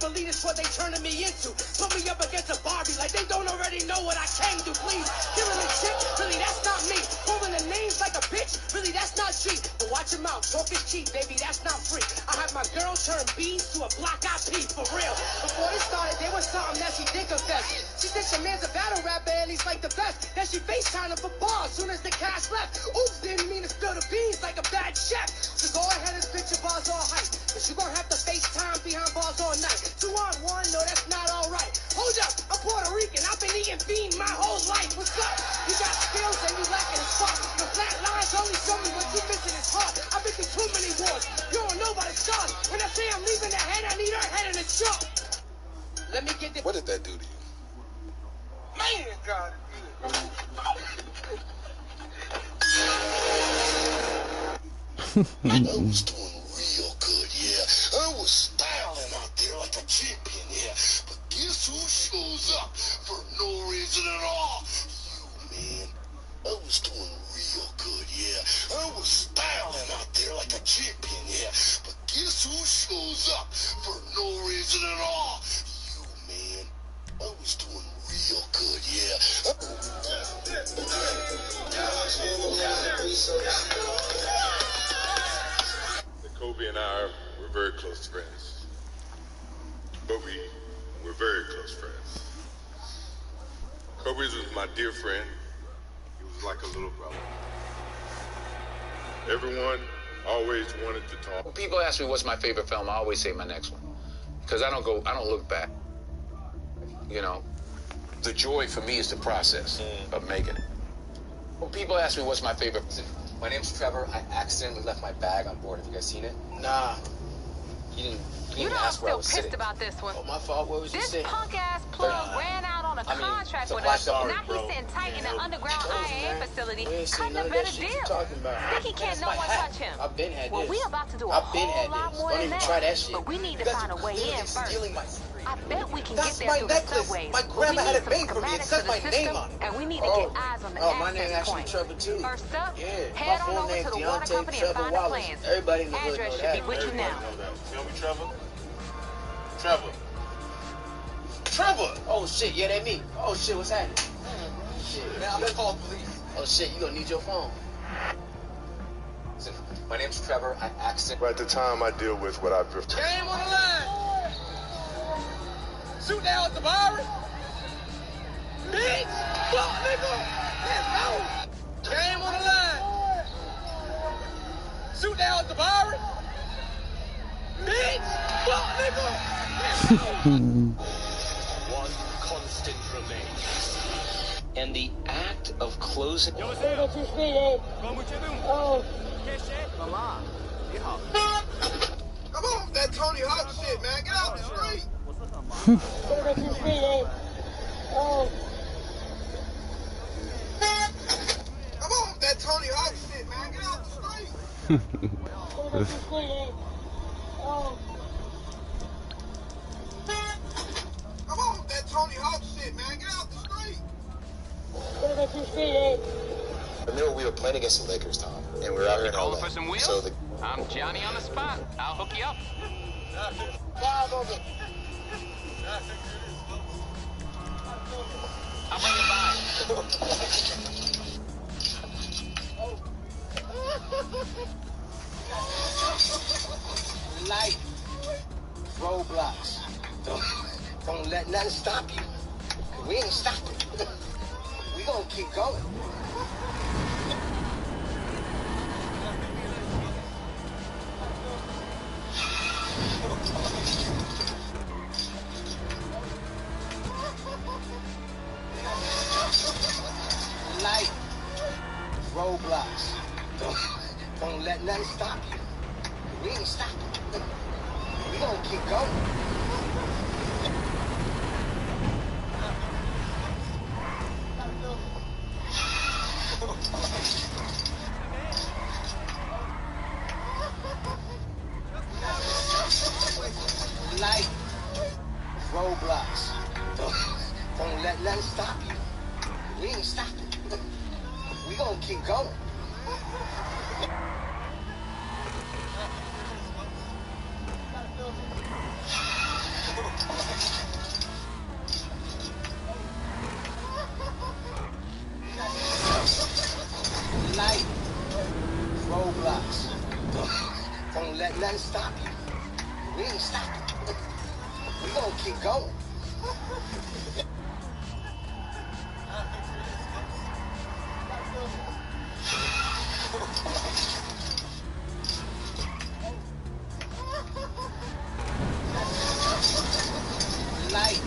believe it's what they turning me into. Put me up against a Barbie like they don't already know what I can do. Please, killing a chick, really that's not me. Calling the names like a bitch, really that's not cheap. But watch your mouth, talk is cheap, baby, that's not free. I had my girl turn beans to a block IP, for real. Before this started, there was something that she did confess. She said your man's a battle rapper and he's like the best. Then she FaceTimed him for bars soon as the cash left. Oops, didn't mean to spill the beans like a bad chef. So go ahead and spit your bars all hype. But you gon' have to FaceTime behind bars all night. 2-on-1, no, that's not alright. Hold up, I'm Puerto Rican, I've been eating beans my whole life. What's up? You got skills and you lacking as fuck. Your flat lines only show me what you missing is heart. I've been through too many wars. You don't know about the scars. When I say I'm leaving the head, I need her head in the chalk. Let me get the... What did that do to you? Man, God. I was doing real good, yeah. I was styling out there like a champion, yeah. But guess who shows up for no reason at all? You, man. I was doing real good, yeah. I was styling out there like a champion, yeah. But guess who shows up for no reason at all? You, man. I was doing real good, yeah. Kobe and I were very close friends. But we were very close friends. Kobe was my dear friend. He was like a little brother. Everyone always wanted to talk. When people ask me what's my favorite film, I always say my next one. Because I don't look back. You know, the joy for me is the process of making it. When people ask me what's my favorite, my name's Trevor. I accidentally left my bag on board. Have you guys seen it? Nah. You know I'm still pissed sitting. about this one. Oh, my fault. Where was you This sitting? punk-ass plug ran out on a contract with us. Now he's sitting tight in an underground IAA facility, cutting a better deal. Think he can't no one touch him. I've been had Well, this. we about to do a I've been whole had lot this. more Don't than even that. try that shit. But we need to find a way in first. I bet we can get there my through necklace. the subways. My But we grandma had need it some made for me. It schematics says to my the name system, on it. and we need to get eyes on the my name access actually point. Trevor too. First up, Yeah. head My on full over name to the water Deontay company and Trevor find the Wallace. plans. Everybody in the hood Address know should be that. with you now. Tell me, Trevor? Trevor. Trevor! Oh shit, yeah, that me. Oh shit, what's happening? Shit. Man, I'm gonna call the police. Oh shit, you gonna need your phone. Listen, my name's Trevor. I accidentally... At the time, I deal with what I've drifted. Game on the line. Shoot down at the bar. Bitch! Fuck, nigga! Let's go! Game on the line. Shoot down at the bar. Bitch! Fuck, nigga! Let's go! One constant remains. And the act of closing... Come on, that Tony Hawk shit, man. Get out the street. Come on, that Tony Hawk shit, man. Get out the street. Come on, that Tony Hawk shit, man. Get out the street. Remember, we were playing against the Lakers, Tom, and we were out here in LA. For some wheels? So I'm Johnny on the spot. I'll hook you up. I'll bring it by. Life, roadblocks. Don't let nothing stop you. We ain't stopping. We gonna keep going. Life, roadblocks. Don't let nothing stop you. We ain't stopping. We gonna keep going. Life, roadblocks. Don't let nothing stop you. We ain't stopping. We gonna keep going. keep going. Light.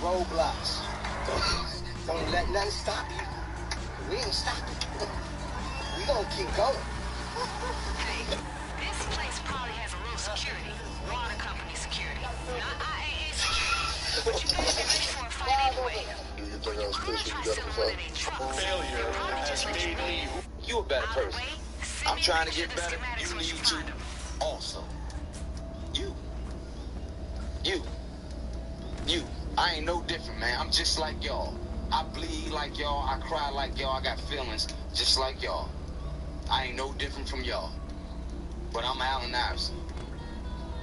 Roadblocks. Don't let nothing stop you. We ain't stopping. We gonna keep going. Hey, this place probably has a little security. Water company security. Not IAA security. But you better be ready for a fight anyway. Do you think I was pushing you got before? Failure has made me. You a better person. I'm trying to get better. You need to also. You. I ain't no different, man. I'm just like y'all. I bleed like y'all. I cry like y'all. I got feelings just like y'all. I ain't no different from y'all. But I'm Allen Iverson.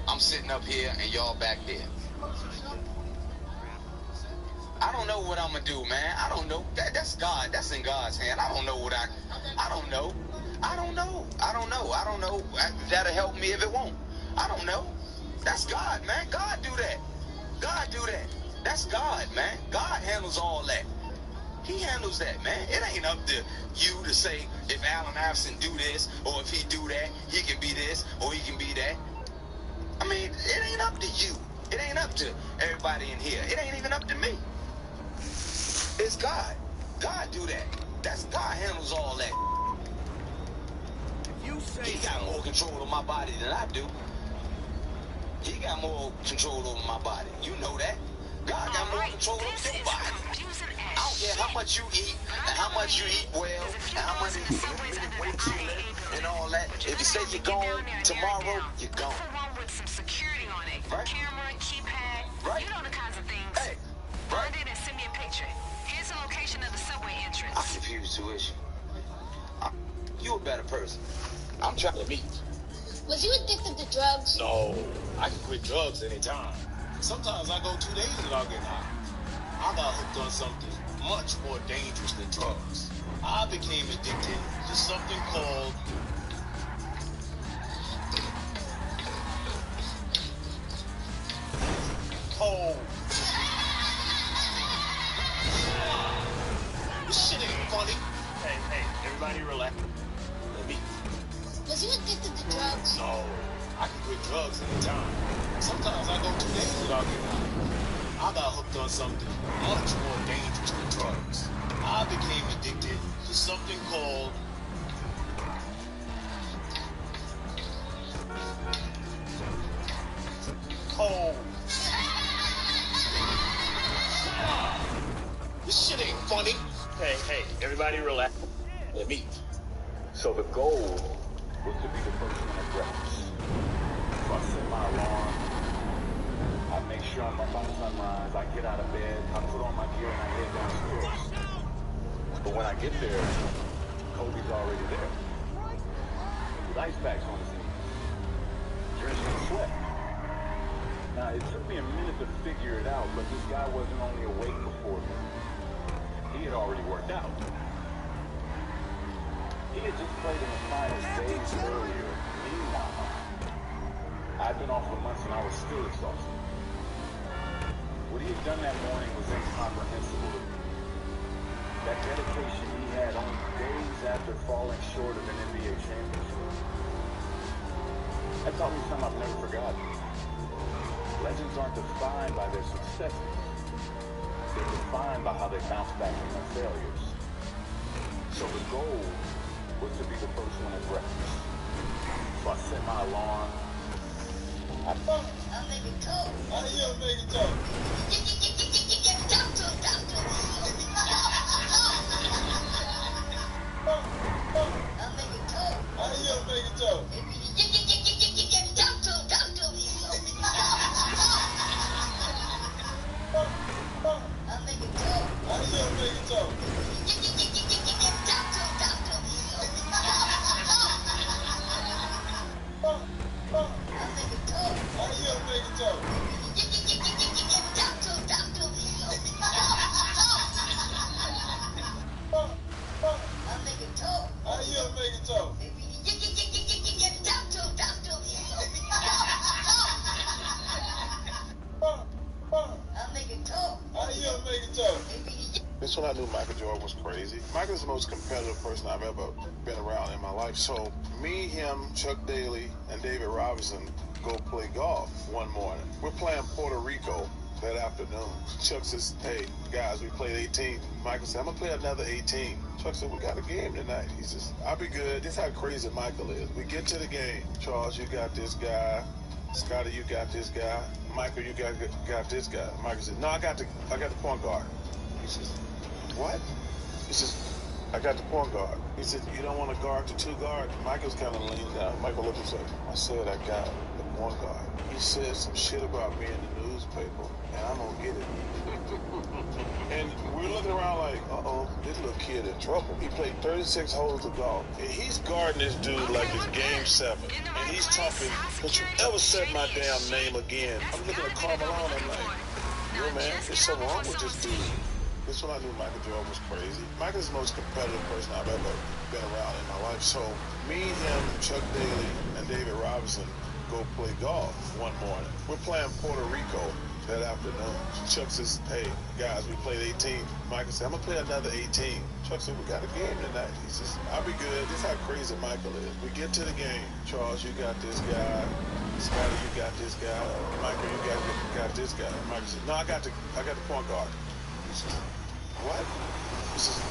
I'm sitting up here and y'all back there. I don't know what I'm gonna do, man. I don't know. That's God. That's in God's hand. I don't know what I don't know. I don't know. That'll help me if it won't. I don't know. That's God, man. God do that. God do that. That's God, man. God handles all that. He handles that, man. It ain't up to you to say if Allen Iverson do this or if he do that, he can be this or he can be that. I mean, it ain't up to you. It ain't up to everybody in here. It ain't even up to me. It's God. God do that. That's God handles all that. If you say He got more control of my body than I do. He got more control over my body. You know that. God got more control over your body. I don't care how much you eat and how much you eat well and how much you eat and all that. If you say you're gone tomorrow, you're gone. With some security on it. Right. Camera, keypad. Right. You know the kinds of things. Hey. Right. Find it and send me a picture. Here's the location of the subway entrance. I'm confused tuition. You a better person. I'm trying to meet. Was you addicted to drugs? No, I can quit drugs anytime. Sometimes I go 2 days without getting high. I got hooked on something much more dangerous than drugs. I became addicted to something called cold. This shit ain't funny. Hey, everybody relax. Let me. Was you addicted to drugs? No, I can quit drugs anytime. Sometimes I go 2 days without getting high. I got hooked on something much more dangerous than drugs. I became addicted to something called cold. This shit ain't funny. Hey, everybody relax. Let me. So the goal was to be the first one at breakfast. So I set my alarm. I make sure I'm up by sunrise. I get out of bed. I put on my gear and I head downstairs. But when I get there, Kobe's already there. With ice packs on his knees. Drenched in sweat. Now, it took me a minute to figure it out, but this guy wasn't only awake before me. He had already worked out. He had just played in the finals days earlier. Meanwhile, I'd been off for months and I was still exhausted. What he had done that morning was incomprehensible to me. That dedication he had only days after falling short of an NBA championship. That taught me something I've never forgotten. Legends aren't defined by their successes. They're defined by how they bounce back from their failures. So the goal was to be the first one at breakfast. So I set my alarm. I'll make it go. How do you make it go? Talk to him, talk to him. I'll make it go. How do you make it go? Talk to him, talk to him. I'll make it go. How do you make it go? Talk to him, talk to him. I'll make it go. How do you make it go? Talk to him, talk to him. That's when I knew Michael Jordan was crazy. Michael's the most competitive person I've ever been around in my life. So me, him, Chuck Daly, and David Robinson go play golf one morning. We're playing Puerto Rico that afternoon. Chuck says, hey, guys, we played 18. Michael said, I'm going to play another 18. Chuck said, we got a game tonight. He says, I'll be good. This is how crazy Michael is. We get to the game. Charles, you got this guy. Scotty, you got this guy. Michael, you got this guy. Michael said, no, I got the point guard. He says, what? He says, I got the point guard. He said, you don't want to guard the two guard? Michael's kind of leaned down. Michael looked and said, I said I got the point guard. He said some shit about me in the newspaper, and I'm going to get it. And we're looking around like, uh-oh, this little kid in trouble. He played 36 holes of golf. And he's guarding this dude like it's game 7. And he's talking, don't you ever say my damn name again. I'm looking at Carmelo, and I'm like, yo, man, there's something wrong with this dude. This is when I knew Michael Jordan was crazy. Michael's the most competitive person I've ever been around in my life. So me, him, Chuck Daly, and David Robinson go play golf one morning. We're playing Puerto Rico that afternoon. Chuck says, hey, guys, we played 18. Michael said, I'm going to play another 18. Chuck said, we got a game tonight. He says, I'll be good. This is how crazy Michael is. We get to the game. Charles, you got this guy. Scotty, you got this guy. Michael, you got this guy. Michael said, no, I got the point guard. He says, what? He says,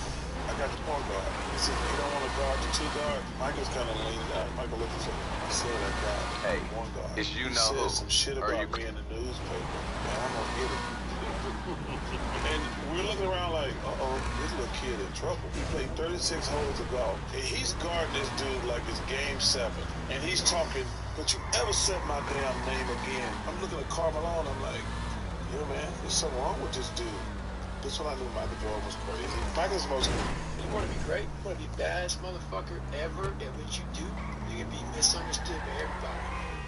I got the point guard. He said, you don't want to guard the two guard? Michael's kind of leaned out. Michael looked and said, I said I got the point guard. It's you he know said who. some shit about me in the newspaper. Man, I'm going to get it. And we're looking around like, uh-oh, this little kid in trouble. He played 36 holes of golf. And he's guarding this dude like it's game 7. And he's talking, don't you ever say my damn name again. I'm looking at Carmelo, and I'm like, yo, man, there's something wrong with this dude. This is when I knew Michael Jordan was crazy. Michael's most... You want to be great? You want to be the baddest motherfucker ever at what you do? You're going to be misunderstood by everybody.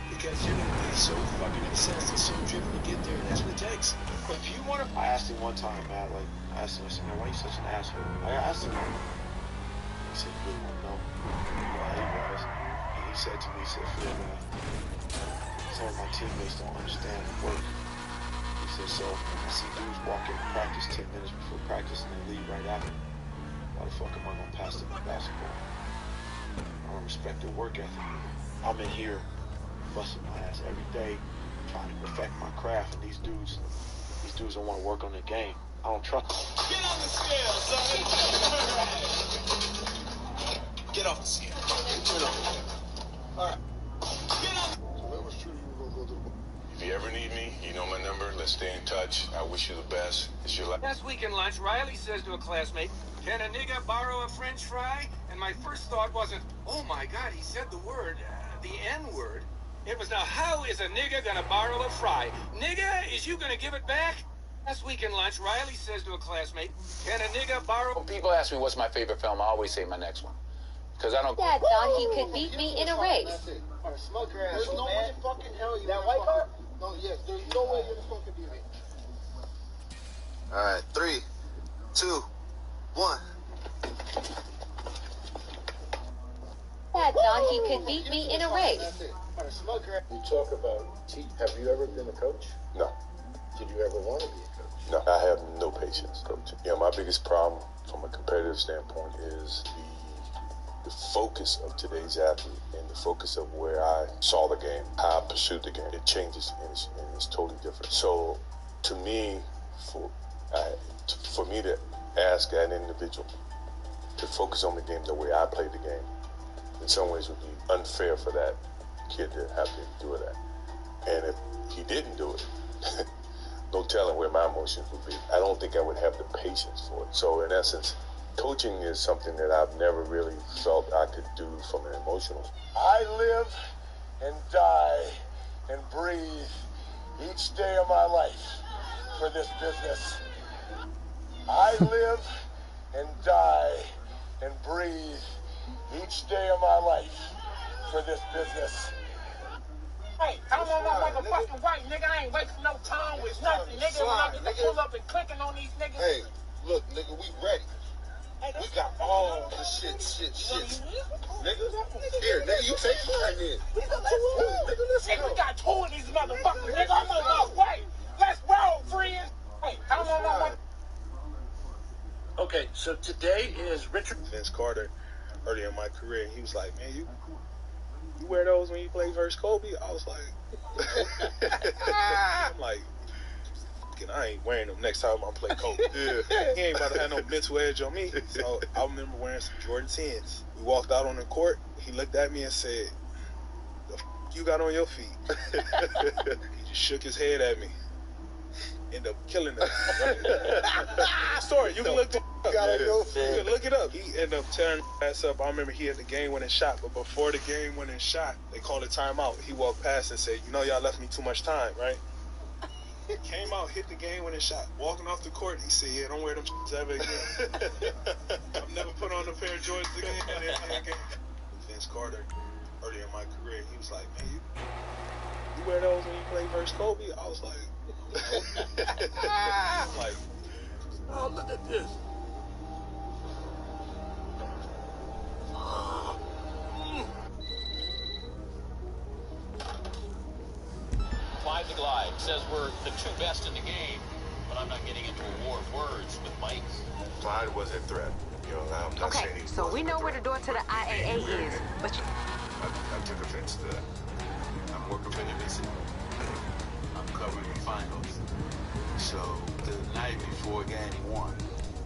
Because you're going to be so fucking obsessed and so driven to get there, and that's what it takes. But if you want to... I asked him one time, man, I asked him, I said, man, why are you such an asshole? I asked him, he said, you really want to know? Yeah, he was. And he said to me, he said, Phil, man, some of my teammates don't understand work. He said, so I see dudes walk in practice 10 minutes before practice and they leave right after. Why the fuck am I gonna pass them the basketball? I don't respect their work ethic. I'm in here busting my ass every day, trying to perfect my craft, and these dudes don't want to work on their game. I don't trust them. Get on the scale, son! Get off the scale. All right. Get on. So that was true. You were gonna go to the... If you ever need me, you know my number. Let's stay in touch. I wish you the best. It's your life. Last week in lunch, Riley says to a classmate, can a nigga borrow a French fry? And my first thought wasn't, oh my God, he said the word, the N-word. It was, now how is a nigga gonna borrow a fry? Nigga, is you gonna give it back? Last week in lunch, Riley says to a classmate, can a nigga borrow... When people ask me what's my favorite film, I always say my next one. Because I don't... Dad thought he could beat me in a race. Smoke your ass. There's no way in fucking hell you... That white car? No, yes, there's no way you're gonna fucking beat me. Alright, 3, 2, 1. Dad thought he could beat me in a race. You talk about, have you ever been a coach? No. Did you ever want to be a coach? No, I have no patience coaching. You know, my biggest problem from a competitive standpoint is the focus of today's athlete and the focus of where I saw the game, how I pursued the game. It changes and it's totally different. So to me, for me to ask an individual to focus on the game the way I played the game, in some ways would be unfair for that kid to have to do that. And if he didn't do it, no telling where my emotions would be. I don't think I would have the patience for it. So in essence, coaching is something that I've never really felt I could do from an emotional. I live and die and breathe each day of my life for this business. I live and die and breathe each day of my life for this business. Hey, I'm on my motherfucking right, nigga. I ain't wasting no time with nothing, nigga. When I get to pull up and clicking on these niggas. Hey, look, nigga, we ready. We got all the shit. Nigga, here, nigga, you take mine then. Nigga, let's go. We got 2 of these motherfuckers, nigga. I'm on my way. Let's roll, friends. Hey, I'm on my way. So today is Richard Vince Carter. Early in my career, he was like, "Man, you wear those when you play versus Kobe?" I was like, I'm like, I ain't wearing them next time I play Kobe. Yeah. He ain't about to have no mental edge on me. So I remember wearing some Jordan 10s. We walked out on the court. He looked at me and said, "The f you got on your feet?" He just shook his head at me. Ended up killing him. Story, you can look it up. You can look it up. He ended up tearing his ass up. I remember he had the game-winning shot, but before the game-winning shot, they called a timeout. He walked past and said, "You know y'all left me too much time, right?" Came out, hit the game-winning shot. Walking off the court, he said, "Yeah, don't wear them ever again." I've never put on a pair of Jordans again. Vince Carter, early in my career, he was like, "Man, you wear those when you play versus Kobe?" I was like, like, oh, look at this. Clyde the Glide says we're the two best in the game, but I'm not getting into a war of words with Mike. Clyde was a threat. You know, I'm not saying he so we know where the door to the IAA is, but you... I took offense to that. I'm working for NBC. I'm covering the finals. So the night before game one,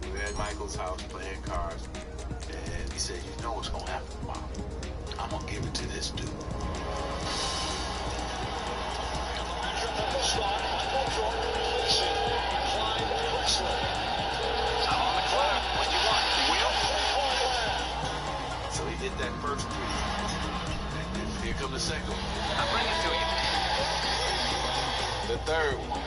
we were at Michael's house playing cards, and he said, "You know what's gonna happen tomorrow. I'm gonna give it to this dude." I'm on the clock. What do you want? Will? So he hit that first three, and then here come the second one. I'll bring it to you. The third one.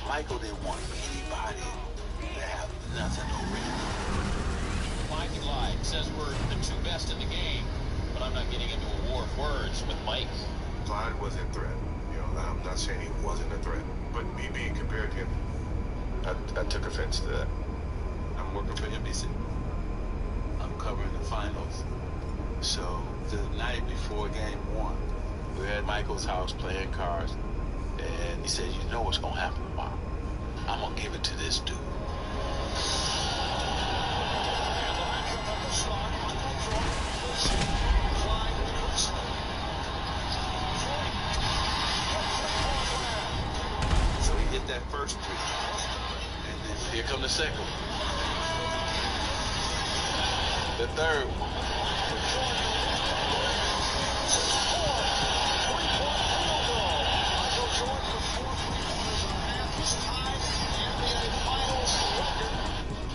Michael didn't want anybody to have nothing over him. Clyde the Glide says we're the two best in the game, but I'm not getting into a war of words with Mike. Clyde was a threat. You know, I'm not saying he wasn't a threat, but me being compared to him, I took offense to that. I'm working for NBC. I'm covering the finals. So the night before game one, we were at Michael's house playing cards, and he said, "You know what's gonna happen tomorrow. I'm gonna give it to this dude." So he hit that first three, and then here come the second one. The third one.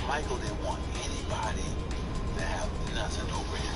Michael didn't want anybody to have nothing over him.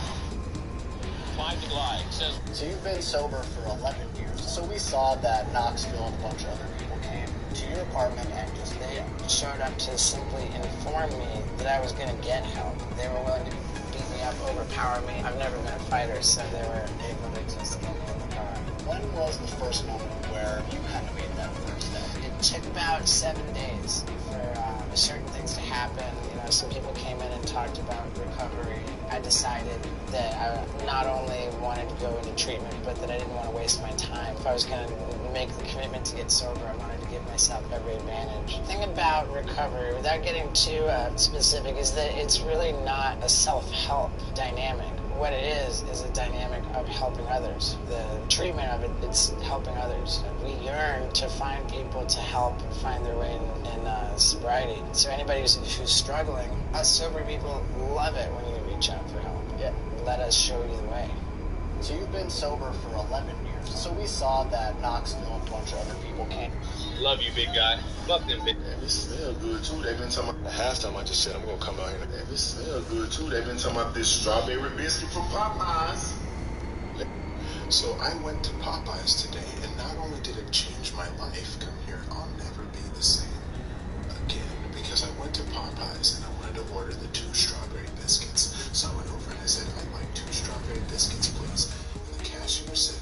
Clyde the Glide says... So you've been sober for 11 years. So we saw that Knoxville and a bunch of other people came to your apartment and just they showed up to simply inform me that I was going to get help. They were willing to beat me up, overpower me. I've never been a fighter, so they were able to just get me in the car. When was the first moment where you kind of made that first step? It took about 7 days for certain things to happen. You know, some people came in and talked about recovery. I decided that I not only wanted to go into treatment, but that I didn't want to waste my time. If I was going to make the commitment to get sober, I wanted to give myself every advantage. The thing about recovery, without getting too specific, is that it's really not a self-help dynamic. What it is a dynamic of helping others. The treatment of it, it's helping others. We yearn to find people to help find their way in sobriety. So anybody who's struggling, us sober people love it when you reach out for help. Yeah. Let us show you the way. So you've been sober for 11 years. So we saw that Knoxville and a bunch of other people came. Love you, big guy. Fuck them, big. Man, this smell good too. They've been talking about the halftime. I just said I'm gonna come out here. Man, this smell good too. They've been talking about this strawberry biscuit from Popeyes. So I went to Popeyes today, and not only did it change my life, come here, I'll never be the same again. Because I went to Popeyes and I wanted to order the 2 strawberry biscuits. So I went over and I said, "I'd like 2 strawberry biscuits, please." And the cashier said,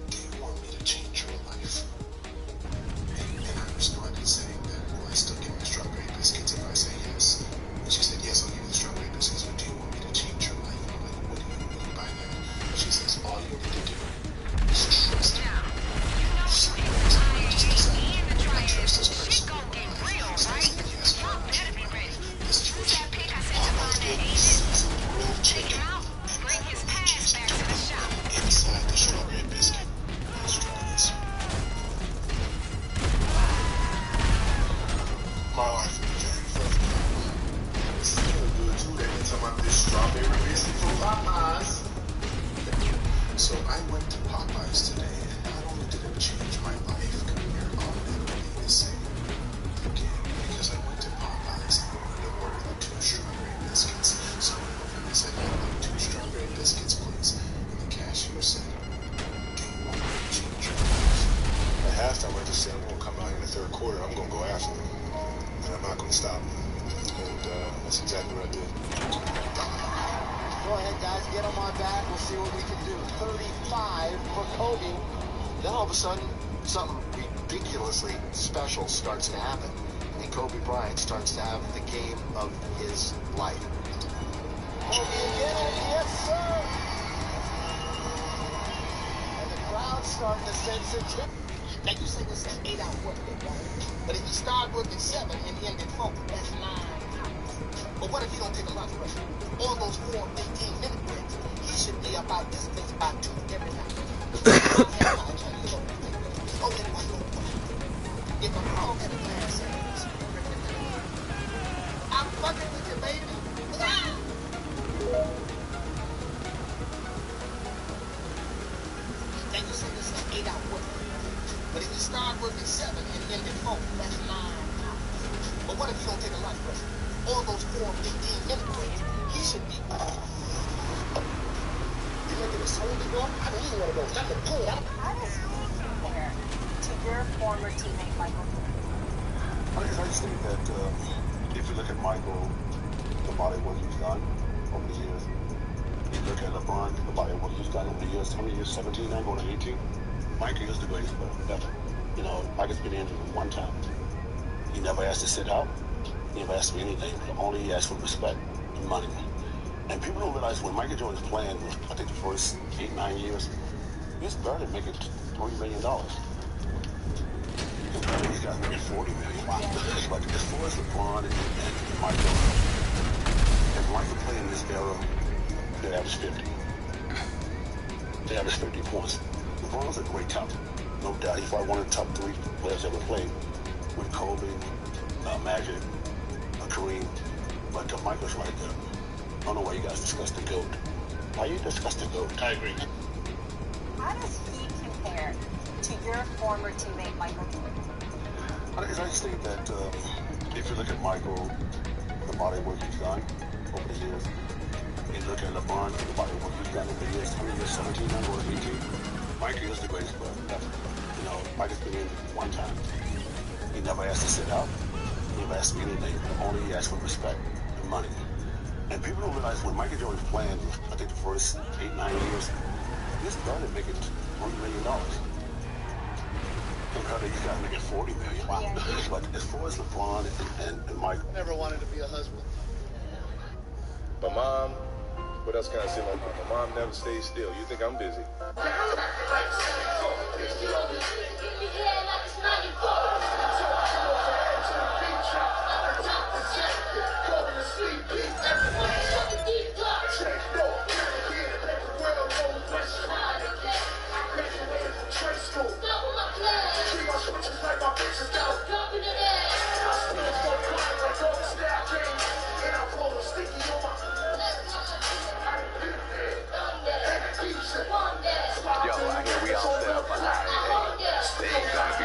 "Do you want me to change your life?" And I responded saying that, "Will I still get my strawberry biscuits if I say yes?" And she said, "Yes, I'll give you the strawberry biscuits, but do you want me to change your life?" I'm like, "What do you mean by that?" That's exactly what I did. Go ahead, guys. Get on my back. We'll see what we can do. 35 for Kobe. Then all of a sudden, something ridiculously special starts to happen. And Kobe Bryant starts to have the game of his life. Kobe again. Yes, sir. And the crowd's starting to sense it too. Now you say this is 8-hour work day, right? But if you start work at 7 and end at 4, that's 9 hours. But what if you don't take a lunch break? All those 4 15-minute breaks, he should be about this place by 2 every night. Oh, and one more point. If a girl had a glass hands, I'm fucking with you, baby. Now you say this is 8-hour work day. But if you start work at 7 and end at 4, that's 9 hours. But what if you don't take a lunch break? All those 4 15-minute breaks, he should be. You look at the soul to go? I don't even want to go. Nothing good. How does he compare to your former teammate, Michael? I just think that if you look at Michael, the body of work he's done over the years, you look at LeBron, the body of work he's done over the years, how many years, 17 now, going to 18? Michael is the greatest player ever. You know, Michael's been injured one time. He never asked to sit out. He never asked for anything. Only he asked for respect and money. And people don't realize when Michael Jordan's playing, I think the first 8-9 years, he was barely making $3 million. These guys making $40 million. Wow. But as far as LeBron and Michael, if Michael played in this era, they'd average 50. They average 50 points. LeBron's a great talent, no doubt. He's probably one of the top 3 players ever played with Kobe, Magic, Kareem. But Michael's right there. I don't know why you guys discuss the GOAT. Why you discuss the GOAT? I agree. How does he compare to your former teammate, Michael? I just think that if you look at Michael, the body of work he's done over the years, you look at LeBron, the body of work he's done over the years, how many years, 17 now, going to 18? Michael is the greatest player ever. You know, Michael's been in one time. He never asked to sit out. He never asked for anything. Only he asked for respect and money. And people don't realize when Michael Jordan's playing, I think the first 8-9 years, he was barely making $3 million. Compared to these guys making $40 million. Wow. But as far as LeBron and Michael, I never wanted to be a husband. My mom, what else can I say about my mom? Never stays still. You think I'm busy? Yo, I hear we all set up, but they ain't gonna be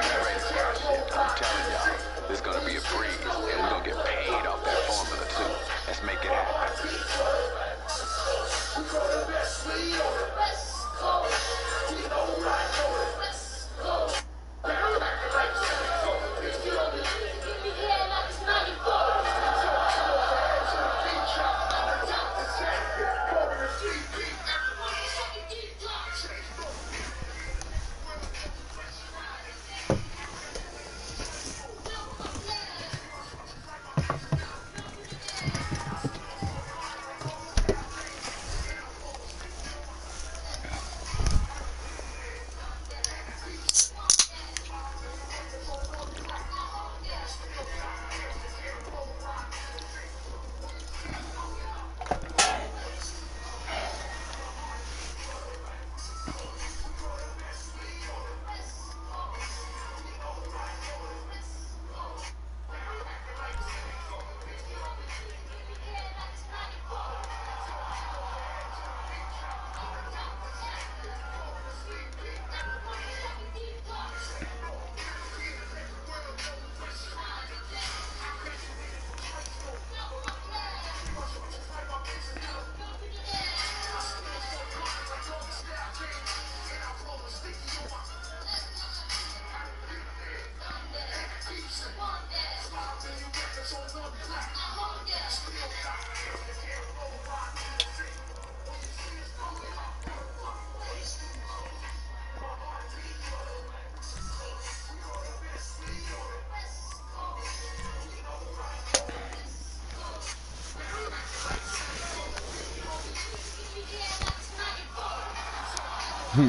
When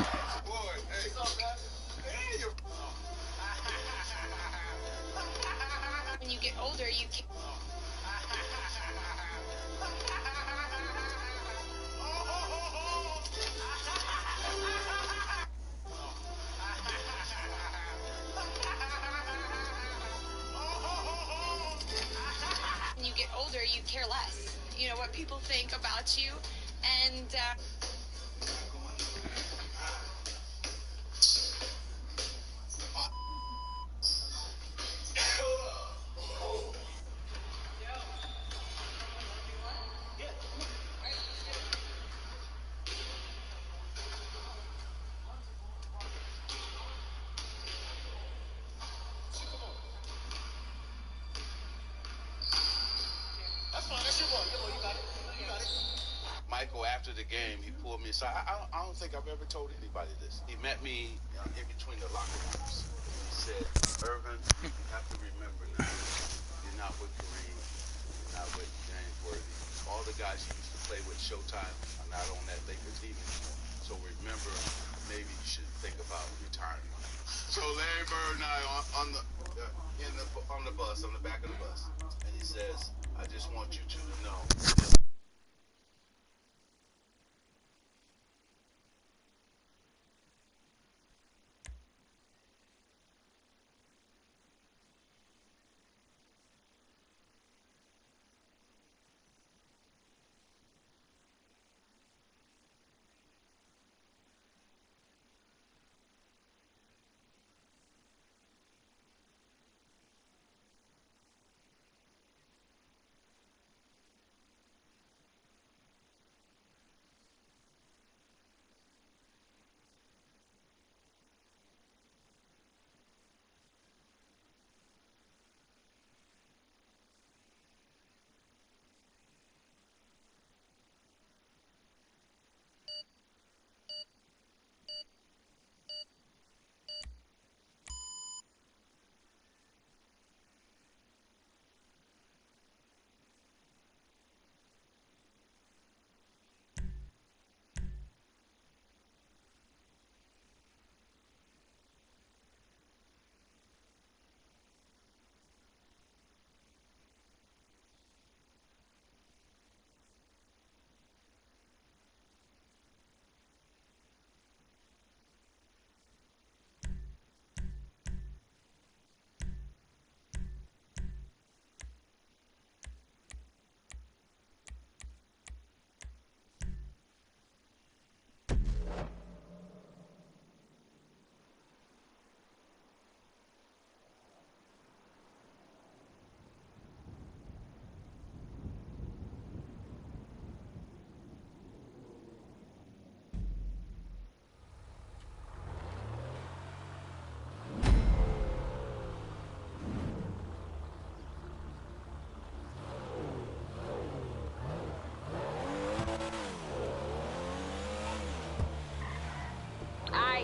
you get older, you can... When you get older, you care less. You know, what people think about you, and, Michael, after the game, he pulled me aside. I don't think I've ever told anybody this. He met me in between the locker rooms. He said, Irvin, you have to remember now, you're not with Kareem, you're not with James Worthy. All the guys you used to play with Showtime are not on that Lakers team anymore. So remember, maybe you should think about retiring. So Larry Bird and I on the bus, on the back of the bus, and he says, I just want you two to know.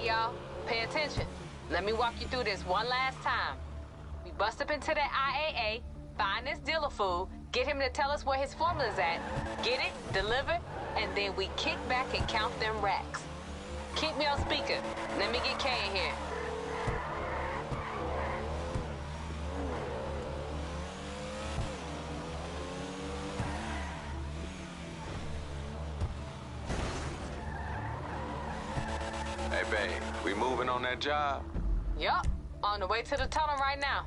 y'all, pay attention. Let me walk you through this one last time. We bust up into that IAA, find this dealer fool, get him to tell us where his formula's at, get it, deliver, and then we kick back and count them racks. Keep me on speaker. Let me get Kay in here. Hey, babe, we moving on that job? Yup, on the way to the tunnel right now.